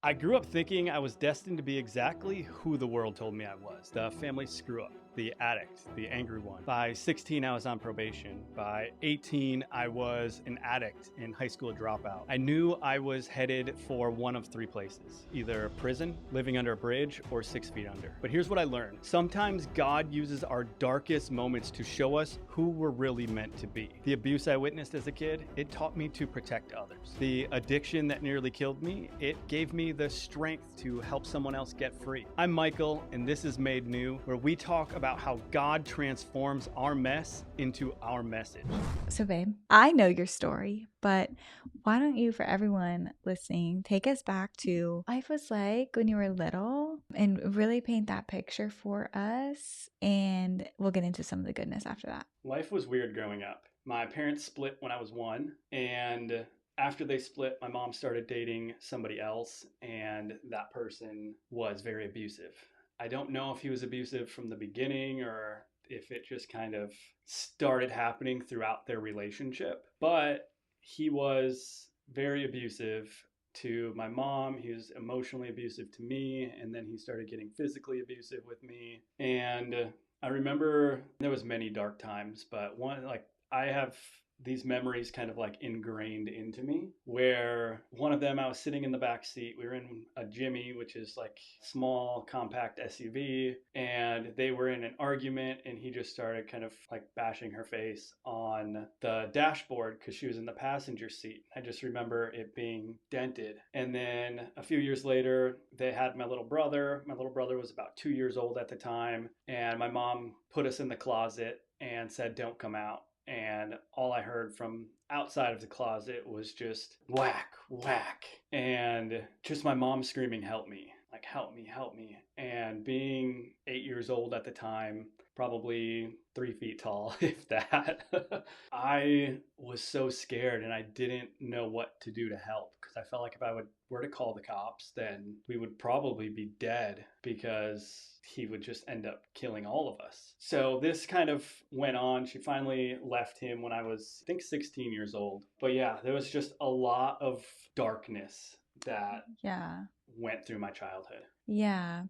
I grew up thinking I was destined to be exactly who the world told me I was, the family screw up, the addict, the angry one. By 16, I was on probation. By 18, I was an addict in high school dropout. I knew I was headed for one of three places, either prison, living under a bridge, or 6 feet under. But here's what I learned. Sometimes God uses our darkest moments to show us who we're really meant to be. The abuse I witnessed as a kid, it taught me to protect others. The addiction that nearly killed me, it gave me the strength to help someone else get free. I'm Michael, and this is Made New, where we talk about how God transforms our mess into our message. So, babe, I know your story, but why don't you, for everyone listening, take us back to life was like when you were little and really paint that picture for us, and we'll get into some of the goodness after that. Life was weird growing up. My parents split when I was 1, and after they split, my mom started dating somebody else, and that person was very abusive. I don't know if he was abusive from the beginning or if it just kind of started happening throughout their relationship, but he was very abusive to my mom. He was emotionally abusive to me, and then he started getting physically abusive with me. And I remember there was many dark times, but one, like, I have these memories kind of like ingrained into me, where one of them, I was sitting in the back seat. We were in a Jimmy, which is like small compact SUV, and they were in an argument, and he just started kind of like bashing her face on the dashboard because she was in the passenger seat. I just remember it being dented. And then a few years later, they had my little brother. My little brother was about 2 years old at the time, and my mom put us in the closet and said, "Don't come out." And all I heard from outside of the closet was just whack, whack. And just my mom screaming, "Help me, like, help me, help me." And being 8 years old at the time, probably 3 feet tall, if that, I was so scared and I didn't know what to do to help, because I felt like if I were to call the cops, then we would probably be dead because he would just end up killing all of us. So this kind of went on. She finally left him when I was, I think, 16 years old. But yeah, there was just a lot of darkness that went through my childhood. Yeah.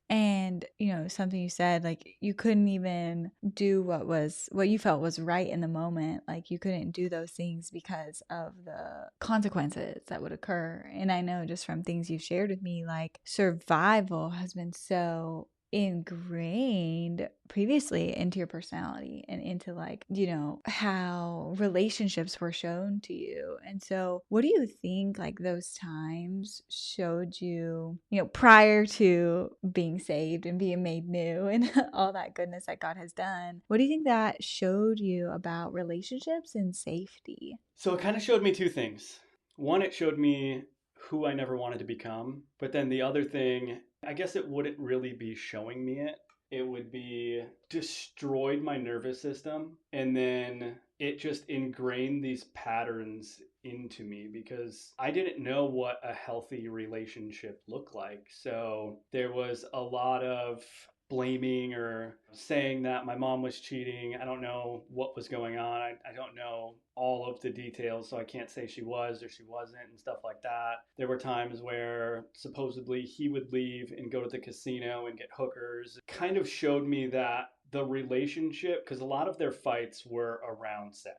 And, something you said, like, you couldn't even do what you felt was right in the moment. Like, you couldn't do those things because of the consequences that would occur. And I know just from things you've shared with me, like, survival has been so ingrained previously into your personality and into, like, how relationships were shown to you. And so what do you think, like, those times showed you, prior to being saved and being made new and all that goodness that God has done? What do you think that showed you about relationships and safety? So it kind of showed me two things. One, it showed me who I never wanted to become. But then the other thing, I guess it wouldn't really be showing me it. It would be destroyed my nervous system. And then it just ingrained these patterns into me because I didn't know what a healthy relationship looked like. So there was a lot of blaming or saying that my mom was cheating. I don't know what was going on. I don't know all of the details, so I can't say she was or she wasn't and stuff like that. There were times where supposedly he would leave and go to the casino and get hookers. It kind of showed me that the relationship, because a lot of their fights were around sex,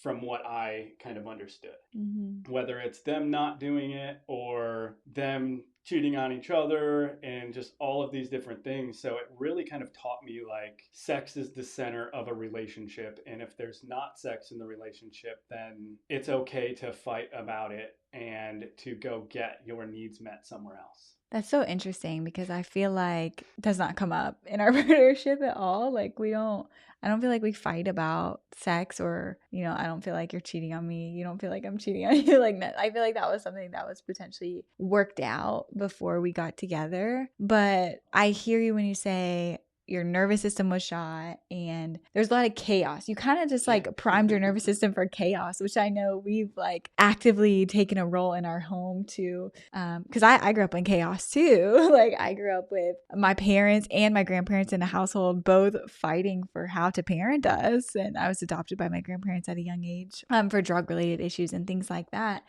from what I kind of understood. Mm-hmm. Whether it's them not doing it or them cheating on each other and just all of these different things. So it really kind of taught me, like, sex is the center of a relationship. And if there's not sex in the relationship, then it's okay to fight about it and to go get your needs met somewhere else. That's so interesting because I feel like it does not come up in our partnership at all. Like, I don't feel like we fight about sex, or, I don't feel like you're cheating on me. You don't feel like I'm cheating on you. Like, I feel like that was something that was potentially worked out before we got together. But I hear you when you say your nervous system was shot and there's a lot of chaos. You kind of just like primed your nervous system for chaos, which I know we've like actively taken a role in our home to, because I grew up in chaos too. Like, I grew up with my parents and my grandparents in a household both fighting for how to parent us, and I was adopted by my grandparents at a young age for drug related issues and things like that.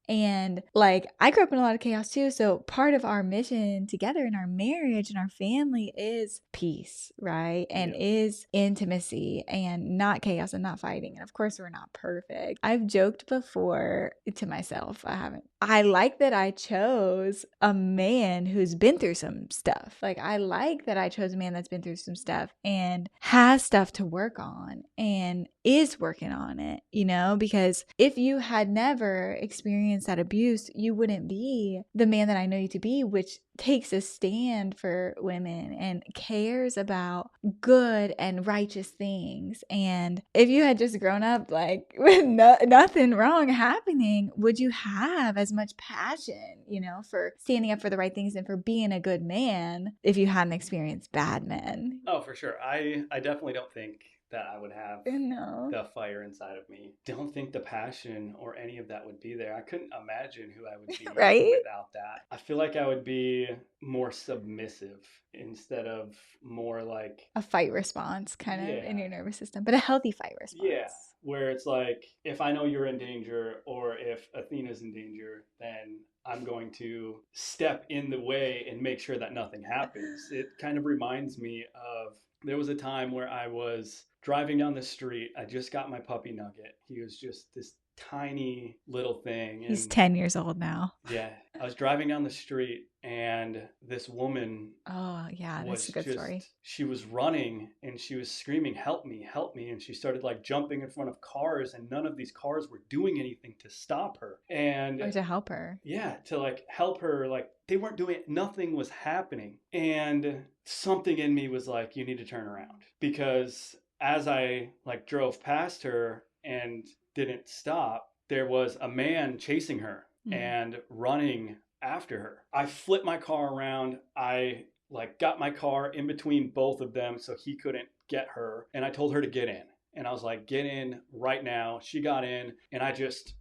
And like, I grew up in a lot of chaos too. So part of our mission together in our marriage and our family is peace, right? And Yeah. is intimacy and not chaos and not fighting. And of course, we're not perfect. I've joked before to myself, I haven't. I like that I chose a man who's been through some stuff. Like, I like that I chose a man that's been through some stuff and has stuff to work on and is working on it, you know, because if you had never experienced that abuse, you wouldn't be the man that I know you to be, which takes a stand for women and cares about good and righteous things. And if you had just grown up like with nothing wrong happening, would you have as much passion, you know, for standing up for the right things and for being a good man if you hadn't experienced bad men? Oh, for sure. I definitely don't think that I would have No. the fire inside of me. Don't think the passion or any of that would be there. I couldn't imagine who I would be Right? without that. I feel like I would be more submissive instead of more like, A fight response kind of in yeah, your nervous system, but a healthy fight yeah, response. where it's like if I know you're in danger or if Athena's in danger, then I'm going to step in the way and make sure that nothing happens. It kind of reminds me of there was a time where I was driving down the street. I just got my puppy Nugget. He was just this tiny little thing. He's And 10 years old now. yeah, I was driving down the street and this woman Oh, yeah, that's was a good story. just she was running and she was screaming help me, and she started like jumping in front of cars, and none of these cars were doing anything to stop her. Or And to help her. yeah, to like help her, like they weren't doing it, nothing was happening. And something in me was like, you need to turn around, because as I like drove past her and didn't stop, there was a man chasing her Mm. and running after her. I flipped my car around. I like got my car in between both of them so he couldn't get her, and I told her to get in. And I was like, "Get in right now." She got in and I just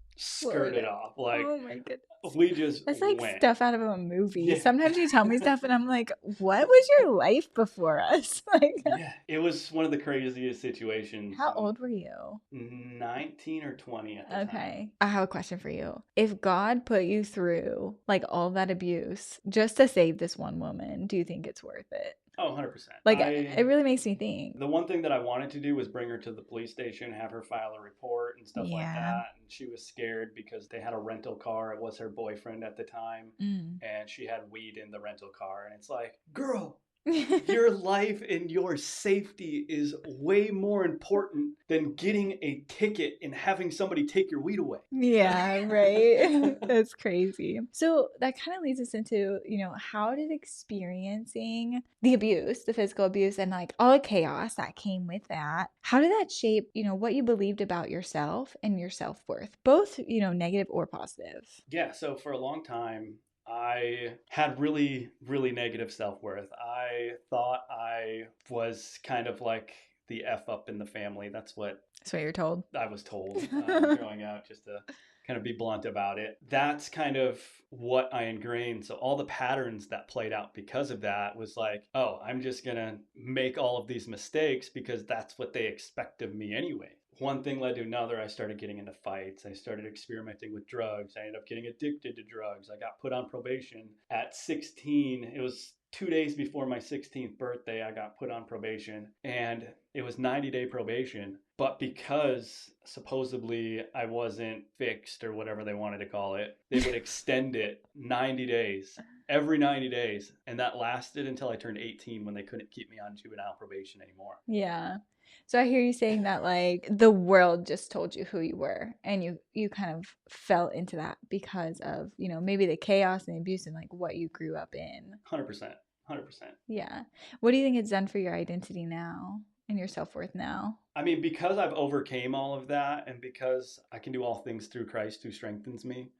Lord. skirted off. Like Oh my goodness. we just That's like went. stuff out of a movie. Yeah. Sometimes you tell me stuff and I'm like, what was your life before us? Like, Yeah. It was one of the craziest situations. how old were you? 19 or 20 at the time. Okay. I have a question for you. If God put you through like all that abuse just to save this one woman, do you think it's worth it? Oh, 100%. Like, it really makes me think. The one thing that I wanted to do was bring her to the police station, have her file a report and stuff like Yeah. that. And she was scared because they had a rental car. It was her boyfriend at the time. Mm. And she had weed in the rental car. And it's like, girl, your life and your safety is way more important than getting a ticket and having somebody take your weed away. Yeah, right. That's crazy. So that kind of leads us into, you know, how did experiencing the abuse, the physical abuse, and like all the chaos that came with that, how did that shape, you know, what you believed about yourself and your self-worth, both, you know, negative or positive? Yeah, so for a long time, I had really, really negative self worth. I thought I was kind of like the F up in the family. That's what That's what you're told. I was told growing up, just to kind of be blunt about it. That's kind of what I ingrained. So all the patterns that played out because of that was like, oh, I'm just going to make all of these mistakes because that's what they expect of me anyway. One thing led to another. I started getting into fights. I started experimenting with drugs. I ended up getting addicted to drugs. I got put on probation at 16. It was 2 days before my 16th birthday. I got put on probation, and it was 90-day probation. But because supposedly I wasn't fixed or whatever they wanted to call it, they would extend it 90 days, every 90 days. And that lasted until I turned 18, when they couldn't keep me on juvenile probation anymore. Yeah. So I hear you saying that like the world just told you who you were and you kind of fell into that because of, you know, maybe the chaos and the abuse and like what you grew up in. 100%. 100%. Yeah. What do you think it's done for your identity now and your self-worth now? I mean, because I've overcame all of that, and because I can do all things through Christ who strengthens me,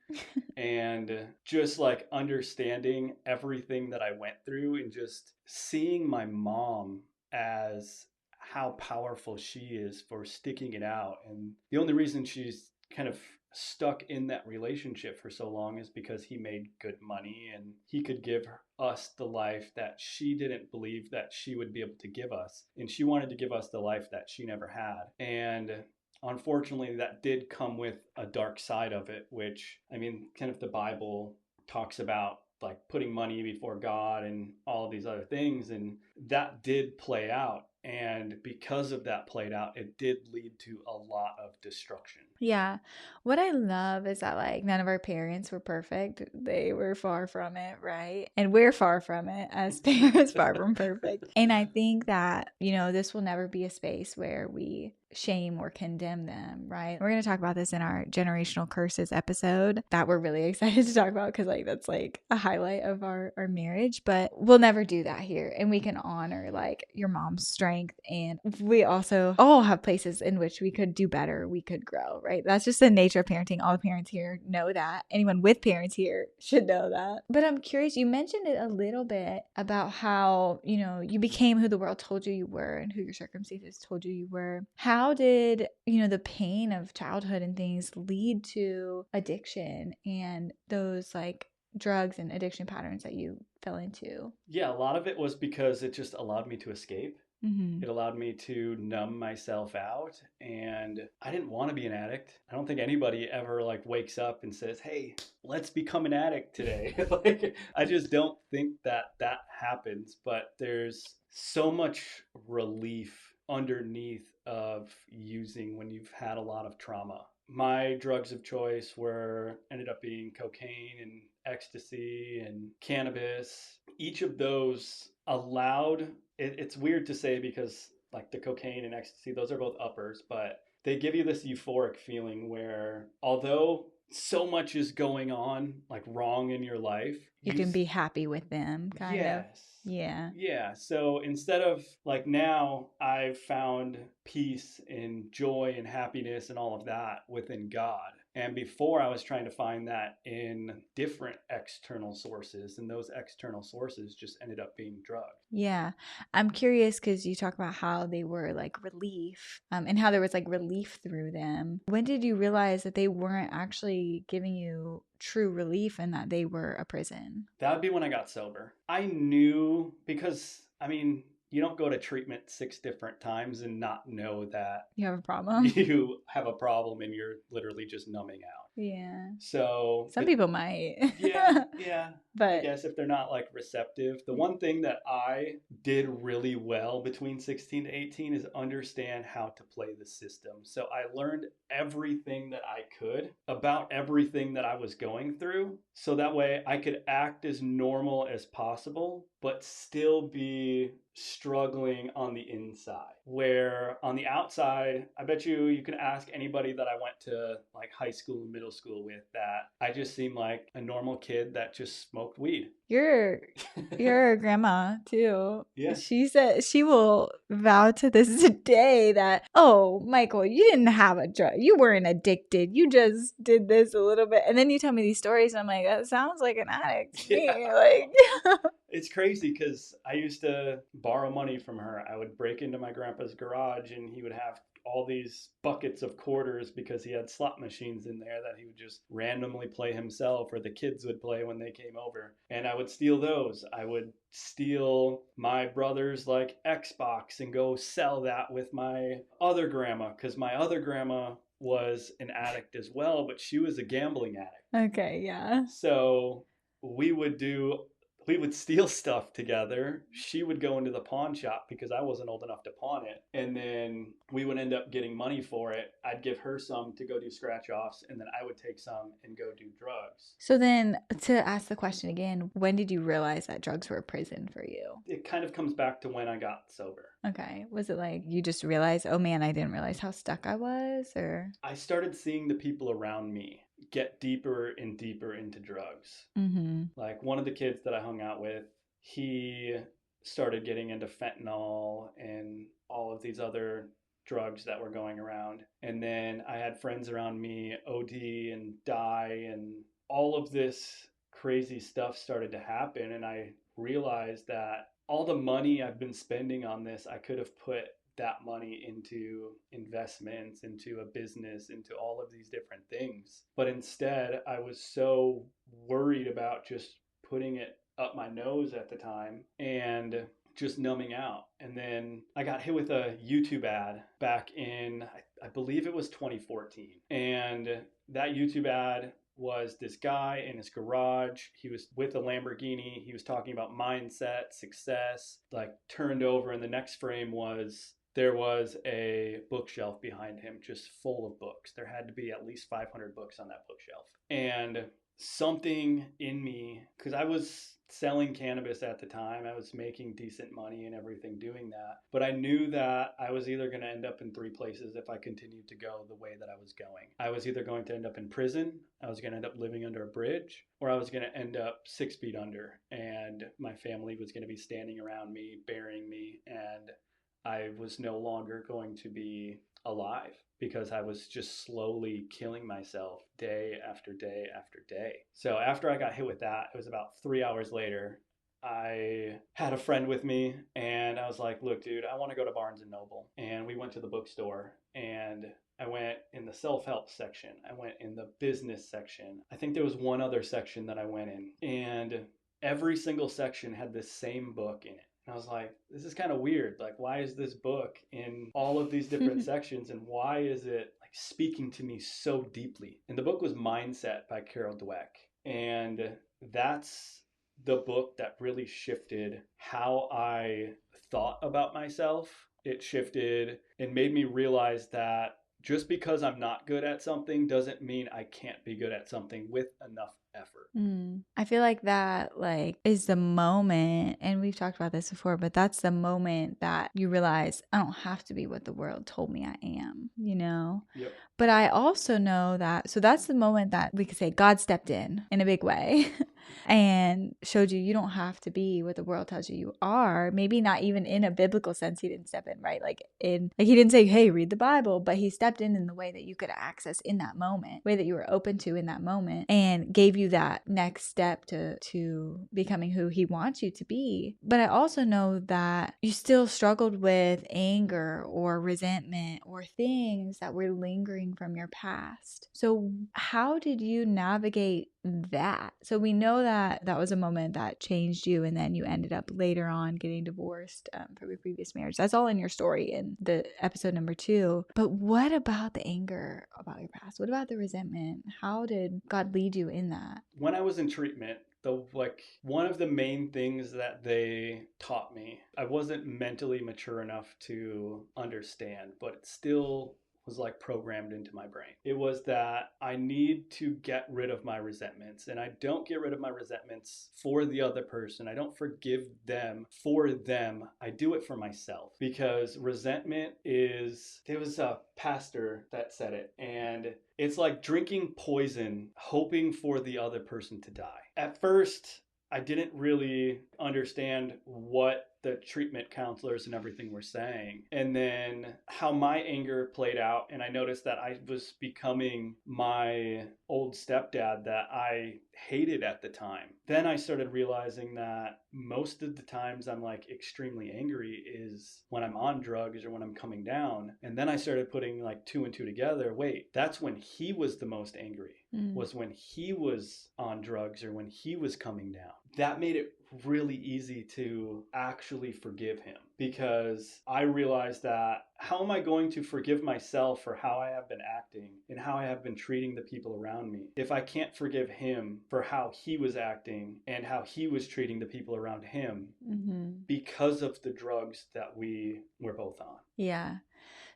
and just like understanding everything that I went through and just seeing my mom as how powerful she is for sticking it out. And the only reason she's kind of stuck in that relationship for so long is because he made good money and he could give us the life that she didn't believe that she would be able to give us. And she wanted to give us the life that she never had. And unfortunately, that did come with a dark side of it, which, I mean, kind of the Bible talks about like putting money before God and all of these other things. And that did play out. And because of that played out, it did lead to a lot of destruction. Yeah. What I love is that like none of our parents were perfect. They were far from it, right? And we're far from it as parents, far from perfect. And I think that, this will never be a space where we shame or condemn them, right? We're going to talk about this in our generational curses episode that we're really excited to talk about because like that's like a highlight of our marriage, but we'll never do that here. And we can honor like your mom's strength, and we also all have places in which we could do better, we could grow, right? That's just the nature of parenting. All the parents here know that. Anyone with parents here should know that. But I'm curious, you mentioned it a little bit about how, you became who the world told you were and who your circumstances told you were. How did, the pain of childhood and things lead to addiction and those like drugs and addiction patterns that you fell into? Yeah, a lot of it was because it just allowed me to escape. Mm-hmm. It allowed me to numb myself out, and I didn't want to be an addict. I don't think anybody ever like wakes up and says, "Hey, let's become an addict today." Like I just don't think that that happens, but there's so much relief underneath of using when you've had a lot of trauma. My drugs of choice were ended up being cocaine and ecstasy and cannabis. Each of those allowed it's weird to say because like the cocaine and ecstasy, those are both uppers, but they give you this euphoric feeling where although so much is going on like wrong in your life, You can be happy with them, kind of. yes. Yeah. Yeah. So instead of like now, I've found peace and joy and happiness and all of that within God. And before, I was trying to find that in different external sources, and those external sources just ended up being drugs. Yeah. I'm curious because you talk about how they were like relief, and how there was like relief through them. When did you realize that they weren't actually giving you true relief and that they were a prison? That would be when I got sober. I knew because, I mean, you don't go to treatment 6 different times and not know that You have a problem? you have a problem and you're literally just numbing out. Yeah. So, Some people might. yeah, yeah. I But guess if they're not like receptive. The one thing that I did really well between 16 to 18 is understand how to play the system. So I learned everything that I could about everything that I was going through. So that way I could act as normal as possible, but still be struggling on the inside. Where on the outside, I bet you can ask anybody that I went to like high school and middle school with that I just seem like a normal kid that just smoked weed. your your grandma too. Yeah. She said she will vow to this day that, oh, Michael, you didn't have a drug. You weren't addicted. You just did this a little bit. And then you tell me these stories, and I'm like, that sounds like an addict to Yeah. me. Like It's crazy because I used to borrow money from her. I would break into my grandpa's garage and he would have all these buckets of quarters because he had slot machines in there that he would just randomly play himself or the kids would play when they came over. And I would steal those. I would steal my brother's like Xbox and go sell that with my other grandma because my other grandma was an addict as well, but she was a gambling addict. okay, yeah. So we would do we would steal stuff together. She would go into the pawn shop because I wasn't old enough to pawn it. And then we would end up getting money for it. I'd give her some to go do scratch offs, and then I would take some and go do drugs. So then to ask the question again, when did you realize that drugs were a prison for you? It kind of comes back to when I got sober. Okay. Was it like you just realized, oh man, I didn't realize how stuck I was, or? I started seeing the people around me get deeper and deeper into drugs. Mm-hmm. Like one of the kids that I hung out with, he started getting into fentanyl and all of these other drugs that were going around. And then I had friends around me OD and die, and all of this crazy stuff started to happen. And I realized that all the money I've been spending on this, I could have put that money into investments, into a business, into all of these different things. But instead, I was so worried about just putting it up my nose at the time. And just numbing out. And then I got hit with a YouTube ad back in, I believe it was 2014. And that YouTube ad was this guy in his garage. He was with a Lamborghini. He was talking about mindset, success, like turned over. And the next frame was there was a bookshelf behind him just full of books. There had to be at least 500 books on that bookshelf. And something in me, because I was selling cannabis at the time, I was making decent money and everything doing that, but I knew that I was either going to end up in three places if I continued to go the way that I was going. I was either going to end up in prison, I was going to end up living under a bridge, or I was going to end up 6 feet under, and my family was going to be standing around me, burying me, and I was no longer going to be alive because I was just slowly killing myself day after day after day. So after I got hit with that, it was about 3 hours later. I had a friend with me and I was like, look, dude, I want to go to Barnes and Noble. And we went to the bookstore and I went in the self-help section. I went in the business section. I think there was one other section that I went in, and every single section had this same book in it. And I was like, this is kind of weird. Like, why is this book in all of these different sections? And why is it like speaking to me so deeply? And the book was Mindset by Carol Dweck. And that's the book that really shifted how I thought about myself. It shifted and made me realize that just because I'm not good at something doesn't mean I can't be good at something with enough effort. I feel like that like is the moment, and we've talked about this before, but that's the moment that you realize I don't have to be what the world told me I am, you know? Yep. But I also know that, so that's the moment that we could say God stepped in a big way and showed you don't have to be what the world tells you are. Maybe not even in a biblical sense, he didn't step in, right? Like he didn't say, hey, read the Bible, but he stepped in the way that you could access in that moment, way that you were open to in that moment, and gave you that next step to becoming who he wants you to be. But I also know that you still struggled with anger or resentment or things that were lingering from your past. So how did you navigate that? So we know that that was a moment that changed you, and then you ended up later on getting divorced from your previous marriage. That's all in your story in the episode number 2. But what about the anger about your past? What about the resentment? How did God lead you in that? When I was in treatment, one of the main things that they taught me, I wasn't mentally mature enough to understand, but it still was like programmed into my brain. It was that I need to get rid of my resentments, and I don't get rid of my resentments for the other person. I don't forgive them for them. I do it for myself, because resentment is, there was a pastor that said it, and it's like drinking poison, hoping for the other person to die. At first, I didn't really understand what the treatment counselors and everything were saying, and then how my anger played out. And I noticed that I was becoming my old stepdad that I hated at the time. Then I started realizing that most of the times I'm like extremely angry is when I'm on drugs or when I'm coming down. And then I started putting like 2 and 2 together. Wait, that's when he was the most angry, was when he was on drugs or when he was coming down. That made it really easy to actually forgive him, because I realized that how am I going to forgive myself for how I have been acting and how I have been treating the people around me if I can't forgive him for how he was acting and how he was treating the people around him because of the drugs that we were both on. Yeah.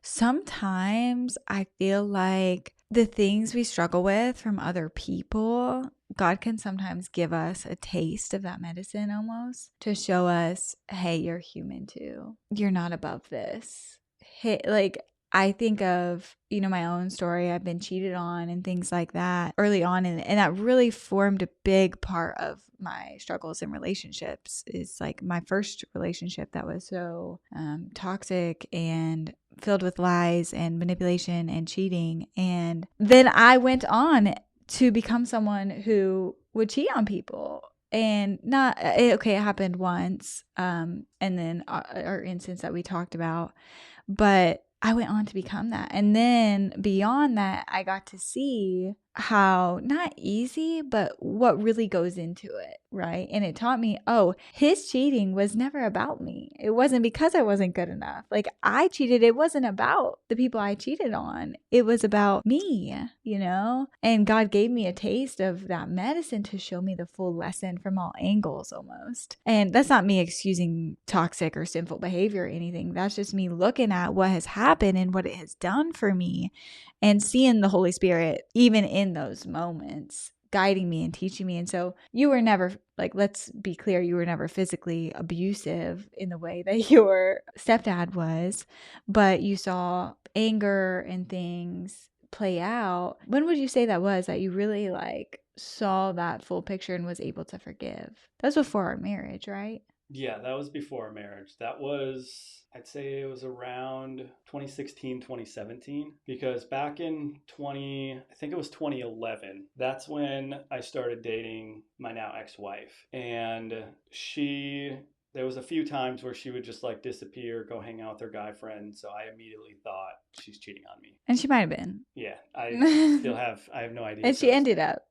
Sometimes I feel like the things we struggle with from other people, God can sometimes give us a taste of that medicine almost to show us, hey, you're human too. You're not above this. Hey, like, I think of, my own story. I've been cheated on and things like that early on. And that really formed a big part of my struggles in relationships. Is like my first relationship that was so toxic and filled with lies and manipulation and cheating. And then I went on to become someone who would cheat on people. And it happened once. And then our instance that we talked about, but I went on to become that. And then beyond that, I got to see how not easy, but what really goes into it, right? And it taught me, oh, his cheating was never about me. It wasn't because I wasn't good enough. Like I cheated, it wasn't about the people I cheated on. It was about me, And God gave me a taste of that medicine to show me the full lesson from all angles almost. And that's not me excusing toxic or sinful behavior or anything. That's just me looking at what has happened and what it has done for me and seeing the Holy Spirit even in those moments guiding me and teaching me. And so you were never, like, let's be clear, you were never physically abusive in the way that your stepdad was, but you saw anger and things play out. When would you say that was that you really like saw that full picture and was able to forgive? That was before our marriage, right? Yeah, that was before marriage. That was, I'd say it was around 2016, 2017, because back in I think it was 2011, that's when I started dating my now ex-wife. And there was a few times where she would just like disappear, go hang out with her guy friend. So I immediately thought she's cheating on me. And she might have been. Yeah, I have no idea And to this day.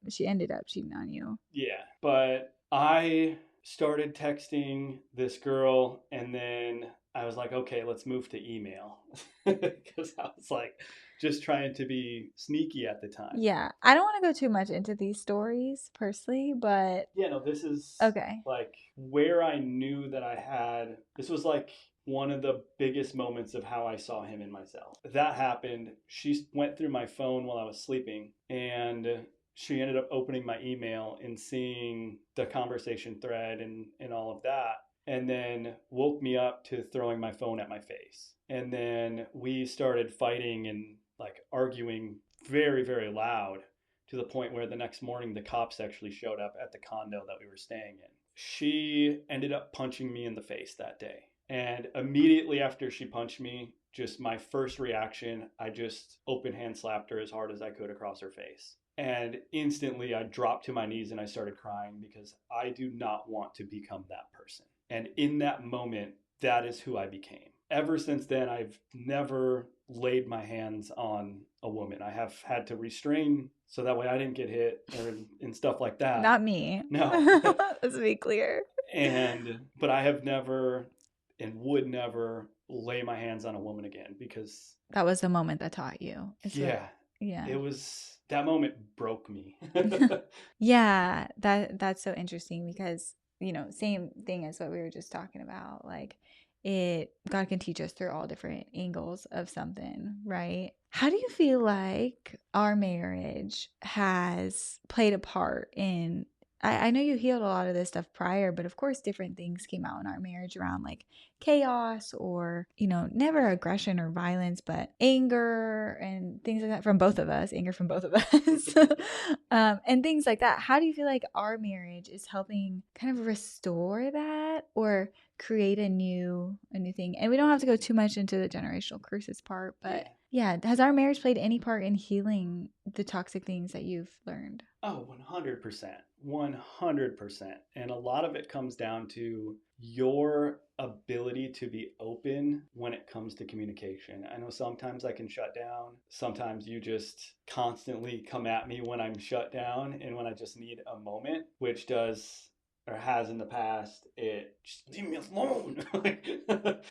she ended up cheating on you. Yeah, but I started texting this girl, and then I was like, okay, let's move to email because I was like just trying to be sneaky at the time. Yeah. I don't want to go too much into these stories personally, but Yeah, no, this is okay. like where I knew that this was like one of the biggest moments of how I saw him in myself. That happened. She went through my phone while I was sleeping, and she ended up opening my email and seeing the conversation thread and all of that, and then woke me up to throwing my phone at my face. And then we started fighting and like arguing very, very loud to the point where the next morning the cops actually showed up at the condo that we were staying in. She ended up punching me in the face that day. And immediately after she punched me, just my first reaction, I just open hand slapped her as hard as I could across her face. And instantly I dropped to my knees and I started crying because I do not want to become that person. And in that moment, that is who I became. Ever since then, I've never laid my hands on a woman. I have had to restrain so that way I didn't get hit and stuff like that. Not me. No. Let's be clear. But I have never and would never lay my hands on a woman again because That was the moment that taught you. yeah, Yeah. it was that moment broke me. Yeah, that's so interesting because, same thing as what we were just talking about. Like God can teach us through all different angles of something, right? How do you feel like our marriage has played a part in I know you healed a lot of this stuff prior, but of course different things came out in our marriage around like chaos or, never aggression or violence, but anger and things like that from both of us, anger from both of us, and things like that. How do you feel like our marriage is helping kind of restore that or create a new thing? And we don't have to go too much into the generational curses part, but yeah, has our marriage played any part in healing the toxic things that you've learned? Oh, 100%. 100%. And a lot of it comes down to your ability to be open when it comes to communication. I know sometimes I can shut down. Sometimes you just constantly come at me when I'm shut down and when I just need a moment, which does or has in the past, it just leave me alone.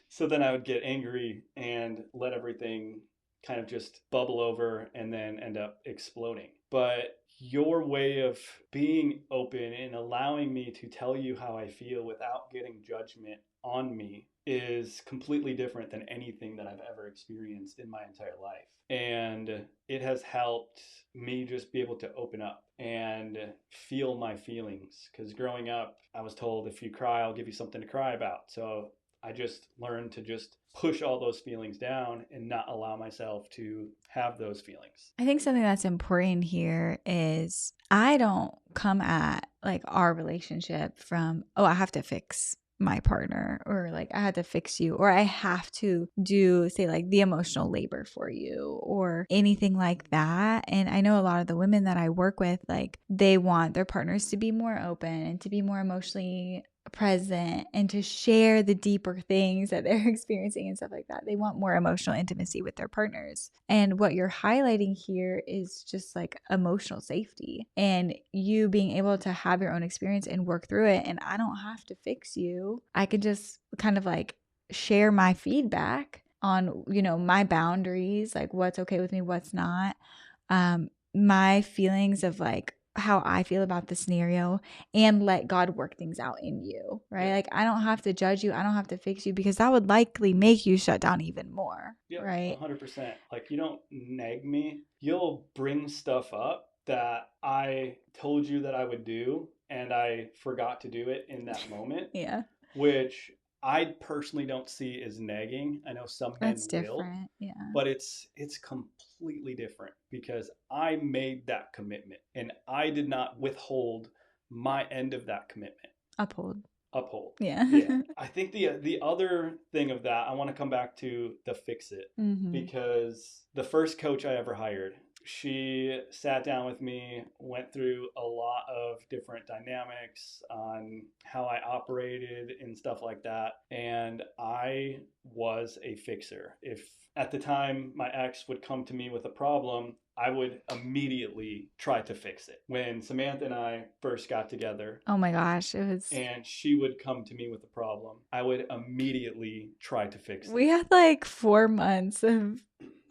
So then I would get angry and let everything kind of just bubble over and then end up exploding. But your way of being open and allowing me to tell you how I feel without getting judgment on me is completely different than anything that I've ever experienced in my entire life. And it has helped me just be able to open up and feel my feelings. Because growing up, I was told if you cry, I'll give you something to cry about. So I just learned to just push all those feelings down and not allow myself to have those feelings. I think something that's important here is I don't come at like our relationship from, oh, I have to fix my partner or like I had to fix you or I have to do say like the emotional labor for you or anything like that. And I know a lot of the women that I work with, like they want their partners to be more open and to be more emotionally present and to share the deeper things that they're experiencing and stuff like that. They want more emotional intimacy with their partners. And what you're highlighting here is just like emotional safety and you being able to have your own experience and work through it. And I don't have to fix you. I can just kind of like share my feedback on, you know, my boundaries, like what's okay with me, what's not. My feelings of like how I feel about the scenario and let God work things out in you, right? Like I don't have to judge you. I don't have to fix you because that would likely make you shut down even more, right? 100%. Like you don't nag me. You'll bring stuff up that I told you that I would do and I forgot to do it in that moment, Yeah. which I personally don't see as nagging. I know some men That's will, different. Yeah. but it's completely different because I made that commitment and I did not withhold my end of that commitment. Uphold. Uphold. Yeah. Yeah. I think the other thing of that, I want to come back to the fix it Mm-hmm. because the first coach I ever hired, she sat down with me, went through a lot of different dynamics on how I operated and stuff like that. And I was a fixer. If at the time my ex would come to me with a problem, I would immediately try to fix it. When Samantha and I first got together, Oh my gosh. It was, and she would come to me with a problem, I would immediately try to fix we it. had like 4 months of,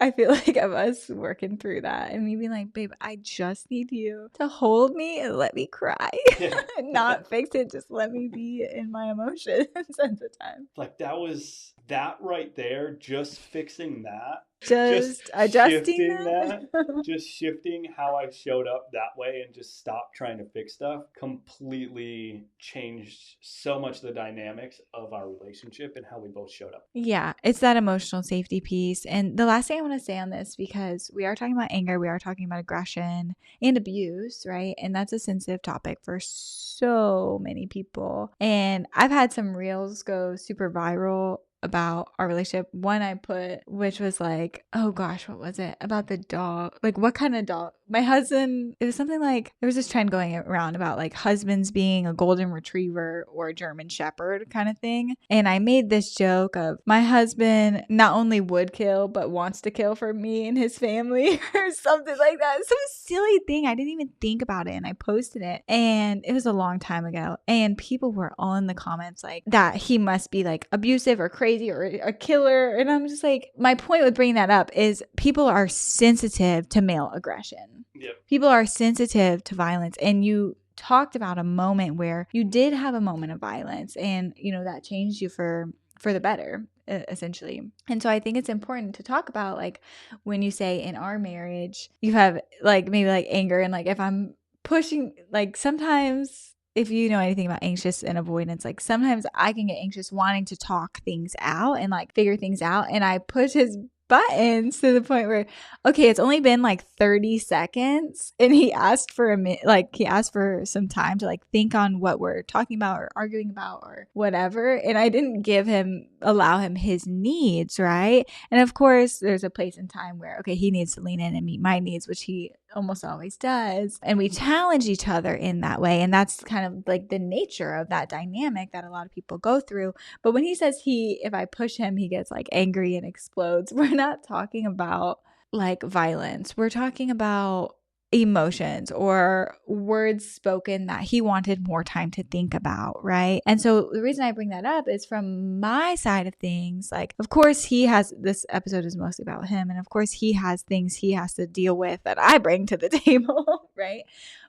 I feel like, of us working through that and me being like, babe, I just need you to hold me and let me cry. Yeah. Not fix it, just let me be in my emotions at the time. Like that was that right there, just fixing that, just Just adjusting shifting that, that. just shifting how I showed up that way and just stop trying to fix stuff completely changed so much the dynamics of our relationship and how we both showed up. Yeah, it's that emotional safety piece. And the last thing I want to say on this, because we are talking about anger, we are talking about aggression and abuse, right? And that's a sensitive topic for so many people. And I've had some reels go super viral about our relationship. One I put, which was like, oh gosh, what was it? About the dog. Like, what kind of dog? My husband, it was something like, there was this trend going around about like husbands being a golden retriever or a German shepherd kind of thing. And I made this joke of my husband not only would kill, but wants to kill for me and his family or something like that. Some silly thing. I didn't even think about it. And I posted it. And it was a long time ago. And people were all in the comments like that he must be like abusive or crazy or a killer. And I'm just like, my point with bringing that up is people are sensitive to male aggression. Yep. People are sensitive to violence. And you talked about a moment where you did have a moment of violence and, you know, that changed you for the better, essentially. And so I think it's important to talk about, like, when you say in our marriage, you have like maybe like anger and like if I'm pushing, like sometimes if you know anything about anxious and avoidance, like sometimes I can get anxious wanting to talk things out and like figure things out. And I push his buttons to the point where, okay, it's only been like 30 seconds and he asked for a minute, like he asked for some time to like think on what we're talking about or arguing about or whatever. And I didn't allow him his needs, right? And of course there's a place and time where, okay, he needs to lean in and meet my needs, which he almost always does. And we challenge each other in that way. And that's kind of like the nature of that dynamic that a lot of people go through. But when he says if I push him, he gets like angry and explodes, we're not talking about like violence. We're talking about emotions or words spoken that he wanted more time to think about, right? And so the reason I bring that up is from my side of things. Like, of course, this episode is mostly about him, and of course, he has things he has to deal with that I bring to the table, right?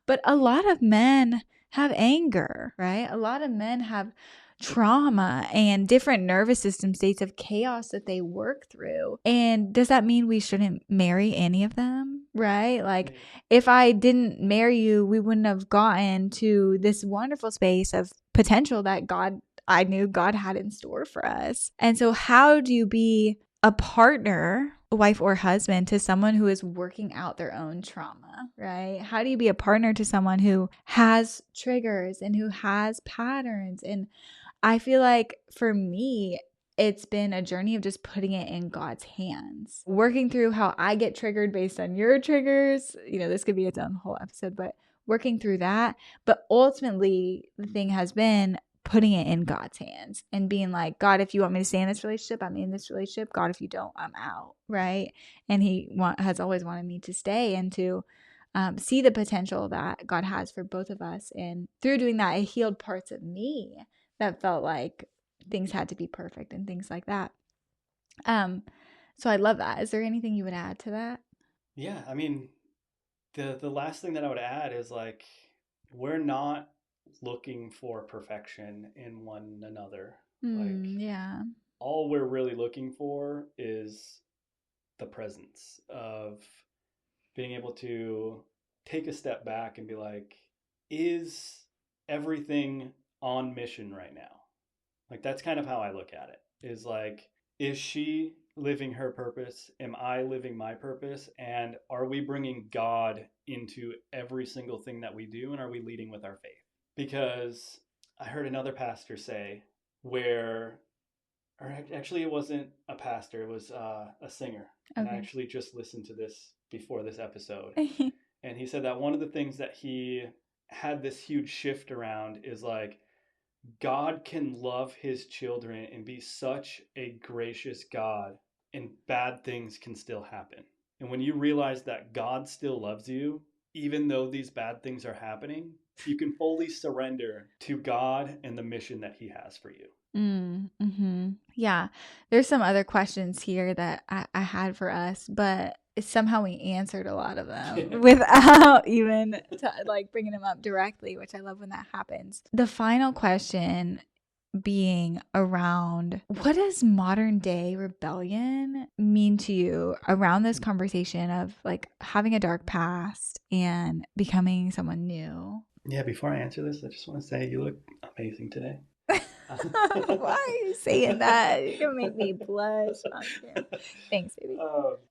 But a lot of men have anger, right? A lot of men have trauma and different nervous system states of chaos that they work through. And does that mean we shouldn't marry any of them? Right? Like, if I didn't marry you, we wouldn't have gotten to this wonderful space of potential that I knew God had in store for us. And so, how do you be a partner, wife or husband, to someone who is working out their own trauma, right? How do you be a partner to someone who has triggers and who has patterns? And I feel like for me, it's been a journey of just putting it in God's hands, working through how I get triggered based on your triggers. You know, this could be its own whole episode, but working through that. But ultimately, the thing has been putting it in God's hands and being like, God, if you want me to stay in this relationship, I'm in this relationship. God, if you don't, I'm out. Right. And has always wanted me to stay and to see the potential that God has for both of us. And through doing that, it healed parts of me that felt like things had to be perfect and things like that. So I love that. Is there anything you would add to that? Yeah, I mean, the last thing that I would add is like we're not looking for perfection in one another. Like Yeah. all we're really looking for is the presence of being able to take a step back and be like, is everything on mission right now? Like that's kind of how I look at it. Is like, is she living her purpose? Am I living my purpose? And are we bringing God into every single thing that we do? And are we leading with our faith? Because I heard another pastor say, where, or actually, it wasn't a pastor, it was a singer. And I Okay. actually just listened to this before this episode. And he said that one of the things that he had this huge shift around is like, God can love his children and be such a gracious God, and bad things can still happen. And when you realize that God still loves you, even though these bad things are happening, you can fully surrender to God and the mission that he has for you. Yeah. There's some other questions here that I had for us, but somehow we answered a lot of them without even like bringing them up directly, which I love when that happens. The final question being around, what does modern day rebellion mean to you around this conversation of like having a dark past and becoming someone new? Yeah, before I answer this, I just want to say you look amazing today. Why are you saying that? You're gonna make me blush on camera. Thanks, baby.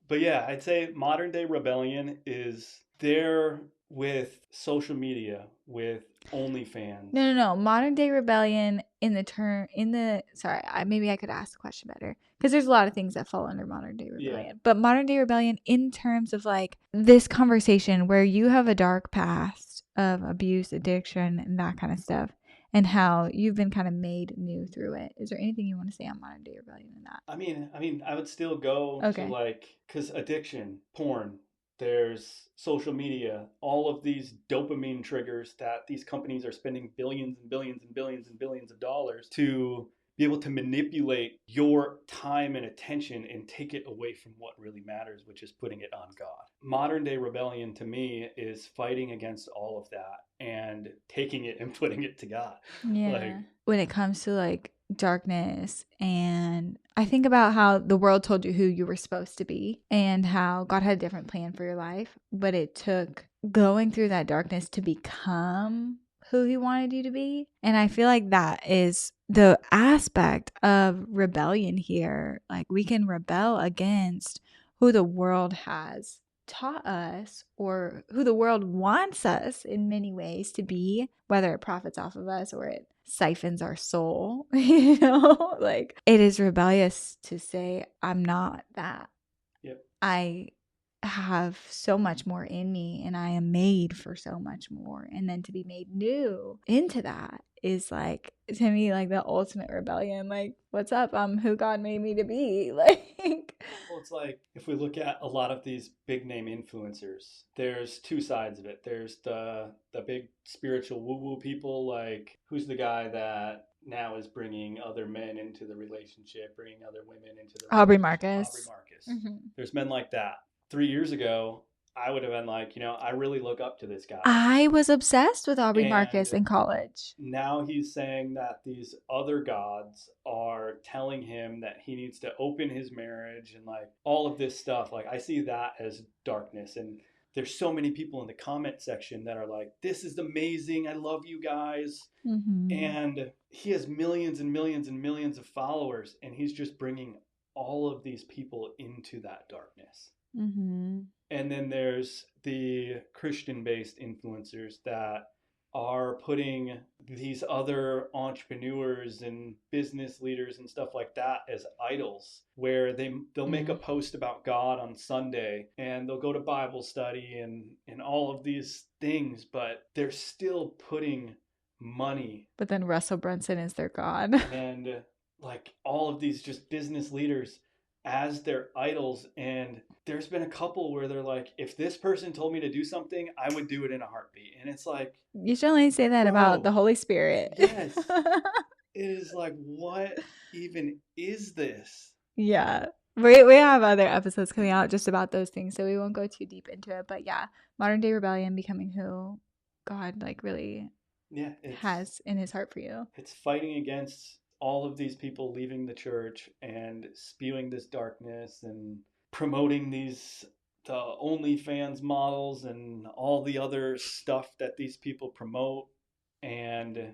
But yeah, I'd say modern day rebellion is there with social media, with OnlyFans. No. Modern day rebellion in the term in the sorry, maybe I could ask the question better because there's a lot of things that fall under modern day Yeah. rebellion. But modern day rebellion in terms of like this conversation where you have a dark past of abuse, addiction, and that kind of stuff, and how you've been kind of made new through it. Is there anything you want to say on modern day rebellion in that? I mean, I would still go to Okay. like, because addiction, porn, there's social media, all of these dopamine triggers that these companies are spending billions and billions and billions and billions of dollars to be able to manipulate your time and attention and take it away from what really matters, which is putting it on God. Modern day rebellion to me is fighting against all of that and taking it and putting it to God. Yeah. Like, when it comes to like darkness, and I think about how the world told you who you were supposed to be and how God had a different plan for your life, but it took going through that darkness to become who he wanted you to be. And I feel like that is the aspect of rebellion here. Like we can rebel against who the world has taught us or who the world wants us in many ways to be, whether it profits off of us or it siphons our soul, like it is rebellious to say, I'm not that. yep. I have so much more in me and I am made for so much more. And then to be made new into that is like, to me, like the ultimate rebellion. Like, what's up? I'm who God made me to be. Like, Well, it's like if we look at a lot of these big name influencers, there's two sides of it. There's the big spiritual woo woo people, like who's the guy that now is bringing other men into the relationship, bringing other women into the Aubrey relationship. Aubrey Marcus. Marcus. Mm-hmm. There's men like that. 3 years ago, I would have been like, I really look up to this guy. I was obsessed with Aubrey Marcus And in college. now he's saying that these other gods are telling him that he needs to open his marriage and like all of this stuff. Like I see that as darkness. And there's so many people in the comment section that are like, this is amazing, I love you guys. And he has millions and millions and millions of followers, and he's just bringing all of these people into that darkness. And then there's the Christian based influencers that are putting these other entrepreneurs and business leaders and stuff like that as idols, where they'll make a post about God on Sunday and they'll go to Bible study and all of these things, but they're still putting money, But then Russell Brunson is their god. and like all of these just business leaders as their idols. And there's been a couple where they're like, if this person told me to do something, I would do it in a heartbeat. And it's like, You should only say that about the bro, Holy Spirit. yes. It is like, what even is this? Yeah. We have other episodes coming out just about those things, so we won't go too deep into it. But yeah, modern day rebellion, becoming who God like really Yeah, has in his heart for you. it's fighting against all of these people leaving the church and spewing this darkness and promoting these the OnlyFans models and all the other stuff that these people promote, and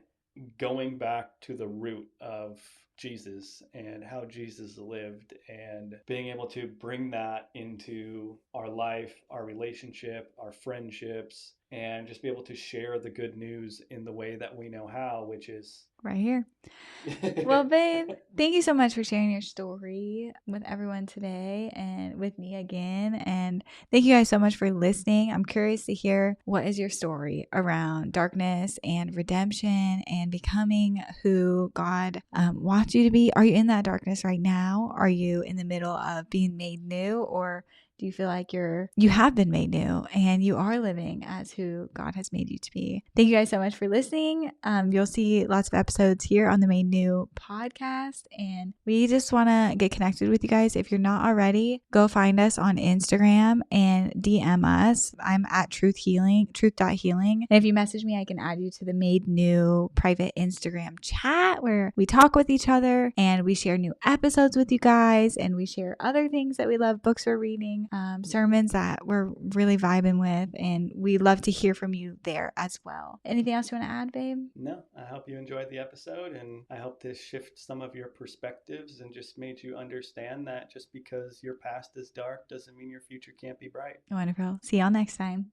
going back to the root of Jesus and how Jesus lived, and being able to bring that into our life, our relationship, our friendships, and just be able to share the good news in the way that we know how, which is Right here. Well, babe, thank you so much for sharing your story with everyone today and with me again. And thank you guys so much for listening. I'm curious to hear, what is your story around darkness and redemption and becoming who God wants you to be? Are you in that darkness right now? Are you in the middle of being made new, or do you feel like you have been made new and you are living as who God has made you to be? Thank you guys so much for listening. You'll see lots of episodes here on the Made New podcast, and we just want to get connected with you guys. If you're not already, go find us on Instagram and DM us. I'm at truth.healing. And if you message me, I can add you to the Made New private Instagram chat where we talk with each other and we share new episodes with you guys, and we share other things that we love, books we're reading, sermons that we're really vibing with, and we love to hear from you there as well. Anything else you want to add, babe? no, I hope you enjoyed the episode, and I hope this shift some of your perspectives and just made you understand that just because your past is dark doesn't mean your future can't be bright. Wonderful. See y'all next time.